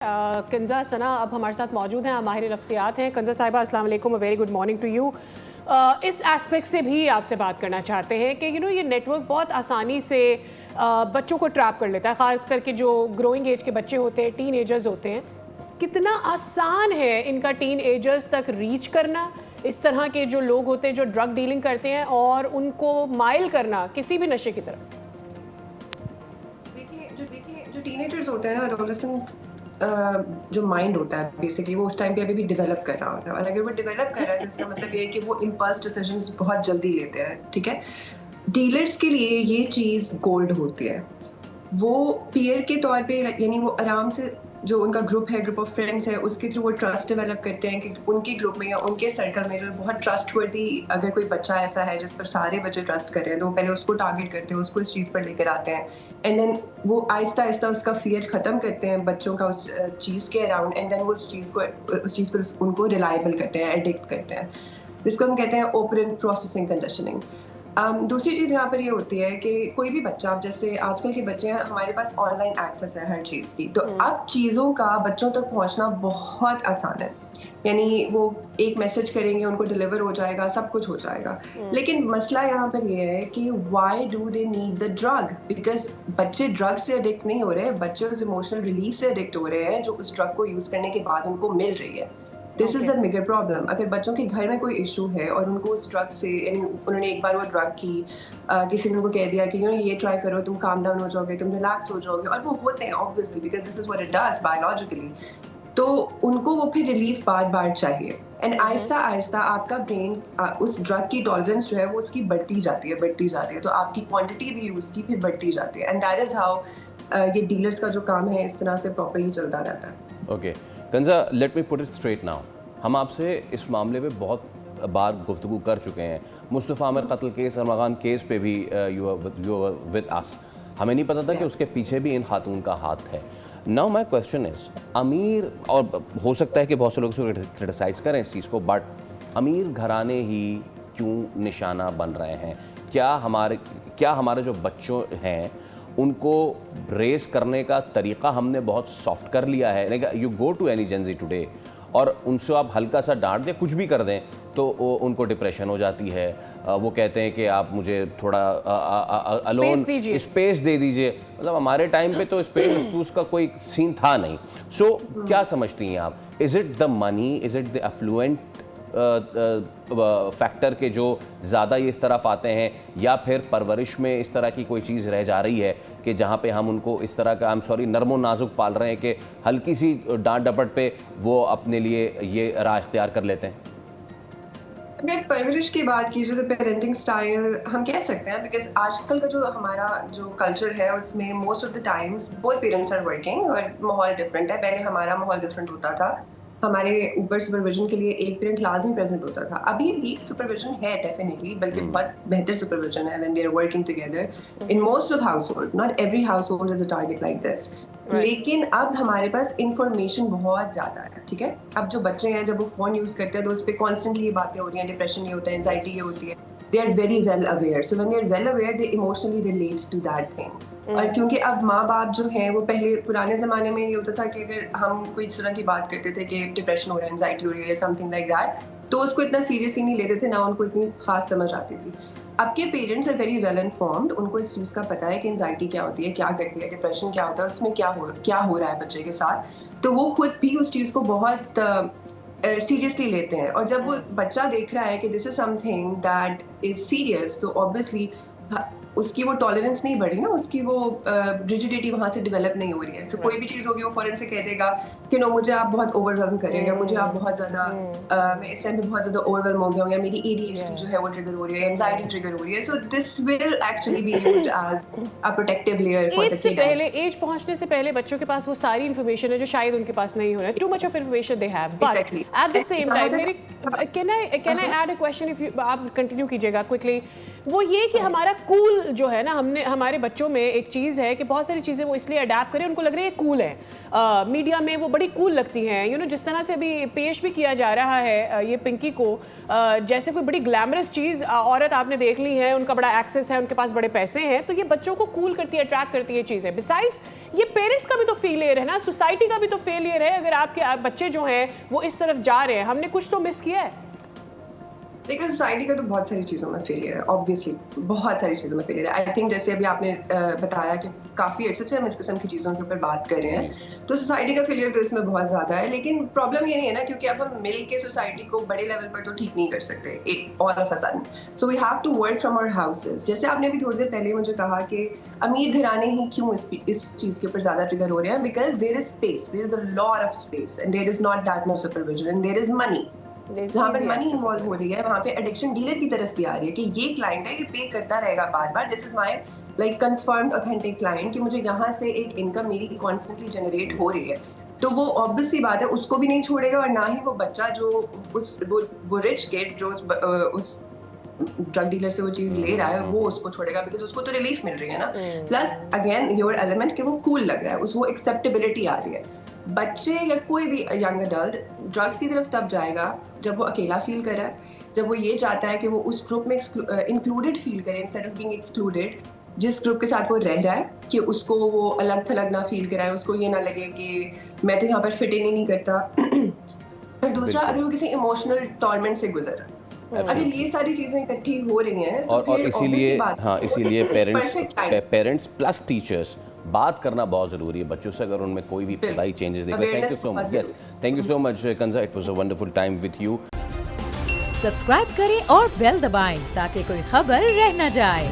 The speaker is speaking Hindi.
कंज़ा सना अब हमारे साथ मौजूद हैं, माहिर नफ्सियात हैं। कंज़ा साहिबा अस्सलाम वालेकुम, very good morning to you. इस एस्पेक्ट से भी आपसे बात करना चाहते हैं कि ये नेटवर्क बहुत आसानी से बच्चों को ट्रैप कर लेता है, ख़ास करके जो ग्रोइंग एज के बच्चे होते हैं, टीन एजर्स होते हैं। कितना आसान है इनका टीन एजर्स तक रीच करना, इस तरह के जो लोग होते हैं जो ड्रग डीलिंग करते हैं, और उनको माइल करना किसी भी नशे की तरफ। देखिए जो टीनेजर्स होते हैं ना, एडोलेसेंट जो माइंड होता है बेसिकली वो उस टाइम पे अभी भी डेवलप कर रहा होता है, और अगर वो डेवलप कर रहा है तो इसका मतलब ये है कि वो इम्पल्स डिसीजंस बहुत जल्दी लेते हैं। ठीक है, डीलर्स के लिए ये चीज़ गोल्ड होती है। वो पीयर के तौर पे, यानी वो आराम से जो उनका ग्रुप है, ग्रुप ऑफ फ्रेंड्स है, उसके थ्रू वो ट्रस्ट डेवलप करते हैं कि उनके ग्रुप में या उनके सर्कल में जो बहुत ट्रस्टवर्दी अगर कोई बच्चा ऐसा है जिस पर सारे बच्चे ट्रस्ट कर रहे हैं, तो वो पहले उसको टारगेट करते हैं, उसको इस चीज़ पर लेकर आते हैं, एंड देन वो आहिस्ता आहिस्ता उसका फियर ख़त्म करते हैं बच्चों का उस चीज़ के अराउंड, एंड देन वो उस चीज़ पर उनको रिलायबल करते हैं, एडिक्ट करते हैं, जिसको हम कहते हैं ओपरेंट प्रोसेसिंग कंडीशनिंग। दूसरी चीज़ यहाँ पर ये होती है कि कोई भी बच्चा, जैसे आजकल के बच्चे हैं, हमारे पास ऑनलाइन एक्सेस है हर चीज़ की, तो अब चीज़ों का बच्चों तक पहुँचना बहुत आसान है। यानी वो एक मैसेज करेंगे, उनको डिलीवर हो जाएगा, सब कुछ हो जाएगा। लेकिन मसला यहाँ पर ये है कि why do they need the drug? Because बच्चे ड्रग से एडिक्ट नहीं हो रहे, बच्चे उस इमोशनल रिलीफ से एडिक्ट हो रहे हैं जो उस ड्रग को यूज़ करने के बाद उनको मिल रही है। This is the bigger problem. अगर बच्चों के घर में कोई इशू है और उनको उस ड्रग से, यानी उन्होंने एक बार वो ड्रग की, किसी ने उनको कह दिया कि ये ट्राई करो, तुम काम डाउन हो जाओगे, तुम रिलैक्स हो जाओगे, और वो होते हैं obviously because this is what it does biologically, तो उनको वो फिर रिलीफ बार बार चाहिए, एंड आहिस्ता आहिस्ता आपका ब्रेन उस ड्रग की टॉलरेंस जो है वो उसकी बढ़ती जाती है, तो आपकी क्वांटिटी भी यूज़ की फिर बढ़ती जाती है, एंड दैट इज़ हाउ ये डीलर्स का जो काम है इस तरह से प्रॉपरली चलता रहता है। Okay Kanza, let me put it straight now. हम आपसे इस मामले पे बहुत बार गुफ्तगू कर चुके हैं। मुस्तफ़ा आमिर कत्ल केस, अरमागान केस पे भी यू विद अस। हमें नहीं पता था कि उसके पीछे भी इन खातून का हाथ है। नाउ माई क्वेश्चन इज़, अमीर, और हो सकता है कि बहुत से लोग इसको क्रिटिसाइज़ करें इस चीज़ को, बट अमीर घराने ही क्यों निशाना बन रहे हैं? क्या हमारे जो बच्चों हैं उनको रेस करने का तरीक़ा हमने बहुत सॉफ्ट कर लिया है? You go to any Gen Z today और उनसे आप हल्का सा डांट दें, कुछ भी कर दें, तो उनको डिप्रेशन हो जाती है। वो कहते हैं कि आप मुझे थोड़ा अलोन स्पेस दे दीजिए। मतलब हमारे टाइम पे तो स्पेस का कोई सीन था नहीं। सो क्या समझती हैं आप? Is it the money, is it the affluent factor के जो ज़्यादा ये इस तरफ आते हैं, या फिर परवरिश में इस तरह की कोई चीज़ रह जा रही है कि जहाँ पे हम उनको इस तरह का, आई एम सॉरी, नरमो नाजुक पाल रहे हैं कि हल्की सी डांट डपट पे वो अपने लिए ये राह इख्तियार कर लेते हैं? अगर परवरिश की बात कीजिए तो पेरेंटिंग स्टाइल हम कह सकते हैं, बिकॉज आजकल का जो हमारा जो कल्चर है उसमें most of the times both parents are working और माहौल डिफरेंट है। पहले हमारा माहौल डिफरेंट होता था, हमारे ऊपर सुपरविजन के लिए एक पेरेंट लाजमी प्रेजेंट होता था। अभी भी सुपरविजन है डेफिनेटली, बल्कि बहुत बेहतर सुपरविजन है when they are working together in most of household. Not every household is a target like this, लेकिन अब हमारे पास इंफॉर्मेशन बहुत ज़्यादा है। ठीक है, अब जो बच्चे हैं जब वो फ़ोन यूज़ करते हैं तो उस पर कॉन्स्टेंटली ये बातें हो रही हैं, डिप्रेशन ये होता है, एंजाइटी ये होती है, they are very well aware. So when they are well aware they emotionally relate to that thing. और क्योंकि अब माँ बाप जो हैं वो, पहले पुराने ज़माने में ये होता था कि अगर हम कोई इस तरह की बात करते थे कि डिप्रेशन हो रहा है, एंजाइटी हो रही है, समथिंग लाइक दैट, तो उसको इतना सीरियसली नहीं लेते थे, ना उनको इतनी खास समझ आती थी। अब के parents are very well informed, उनको इस चीज़ का पता है कि एंजाइटी क्या होती है, क्या करती है, डिप्रेशन क्या होता है, उसमें क्या हो रहा है बच्चे के साथ, तो वो खुद भी उस चीज़ को बहुत सीरियसली लेते हैं। और जब वो बच्चा देख रहा है कि this is something that is serious, तो ऑब्वियसली उसकी वो टॉलरेंस नहीं बढ़ी ना, उसकी वो रिजिडिटी वहाँ से डेवलप नहीं हो रही है। सो कोई भी चीज़ होगी वो फौरन से कह देगा कि नो, मुझे आप बहुत ओवरवेल्म कर रहे हैं, या मुझे आप बहुत ज़्यादा, मैं इस टाइम पे बहुत ज़्यादा ओवरवेल्म हो गया हूँ, या मेरी ADHD जो है वो ट्रिगर हो रही है, एंजाइटी ट्रिगर हो रही है। So this will actually be used as a protective layer for the kid. Age पहुंचने से पहले बच्चों के पास वो सारी इन्फॉर्मेशन है जो शायद उनके पास नहीं हो रहा है। Too much of information they have, but at the same time can I add a question, if आप कंटिन्यू कीजिएगा क्विकली। वो ये कि हमारा कूल जो है ना, हमने हमारे बच्चों में एक चीज़ है कि बहुत सारी चीज़ें वो इसलिए अडेप्ट करें, उनको लग रही है कूल है, मीडिया में वो बड़ी कूल लगती हैं, जिस तरह से अभी पेश भी किया जा रहा है ये पिंकी को जैसे कोई बड़ी ग्लैमरस चीज़, औरत आपने देख ली है, उनका बड़ा एक्सेस है, उनके पास बड़े पैसे हैं, तो ये बच्चों को कूल करती है, अट्रैक्ट करती है चीज़ें। बिसाइड्स ये पेरेंट्स का भी तो फेलियर है ना, सोसाइटी का भी तो फेलियर है अगर आपके बच्चे जो हैं वो इस तरफ जा रहे हैं। हमने कुछ तो मिस किया है। लेकिन सोसाइटी का तो बहुत सारी चीज़ों में फेलियर है, ऑब्वियसली बहुत सारी चीज़ों में फेलियर है। आई थिंक जैसे अभी आपने बताया कि काफ़ी अच्छे से हम इस किस्म की चीज़ों के ऊपर बात कर रहे हैं, तो सोसाइटी का फेलियर तो इसमें बहुत ज़्यादा है। लेकिन प्रॉब्लम ये नहीं है ना, क्योंकि अब हम मिल के सोसाइटी को बड़े लेवल पर तो ठीक नहीं कर सकते all of a sudden. So we have to work from our houses. जैसे आपने अभी थोड़ी देर पहले मुझे कहा कि अमीर घराने ही क्यों इस चीज़ के ऊपर ज़्यादा ट्रिगर हो रहे हैं, because there is space, there is a lot of space and there is not that much supervision and there is money. जहाँ पर मनी इन्वॉल्व हो रही है वहाँ पे एडिक्शन डीलर की तरफ भी आ रही है कि ये क्लाइंट है, ये पे करता रहेगा बार बार, this is my like confirmed authentic client कि मुझे यहाँ से एक इनकम मेरी कॉन्स्टेंटली जनरेट हो रही है। तो वो ऑब्वियस सी बात है, उसको भी नहीं छोड़ेगा, और ना ही वो बच्चा जो वो रिच किड जो उस ड्रग डीलर से वो चीज ले रहा है वो उसको छोड़ेगा, बिकॉज उसको तो रिलीफ मिल रही है ना। प्लस अगेन योर एलिमेंट कि वो कूल लग रहा है, वो एक्सेप्टेबिलिटी आ रही है। बच्चे या कोई भी यंग अडल्ट ड्रग्स की तरफ तब जाएगा जब वो अकेला फील कर रहा है, जब वो ये चाहता है कि वो उस ग्रुप में इंक्लूडेड फील करे इंस्टेड ऑफ बीइंग एक्सक्लूडेड। जिस ग्रुप के साथ वो रह रहा है कि उसको वो अलग थलग ना फील कराए, उसको ये ना लगे कि मैं तो यहाँ पर फिट इन ही नहीं करता। और दूसरा, अगर वो किसी इमोशनल टॉर्मेंट से गुजर रहा है, अगर ये सारी चीजें इकट्ठी हो रही हैं तो और इसीलिए पेरेंट्स प्लस टीचर्स बात करना बहुत ज़रूरी है बच्चों से, अगर उनमें कोई भी पढ़ाई चेंजेस देख रहे हैं। Thank you so much. Yes, thank you so much कंजा, it was a wonderful time with you. Subscribe करें और बेल दबाएं ताकि कोई खबर रह न जाए।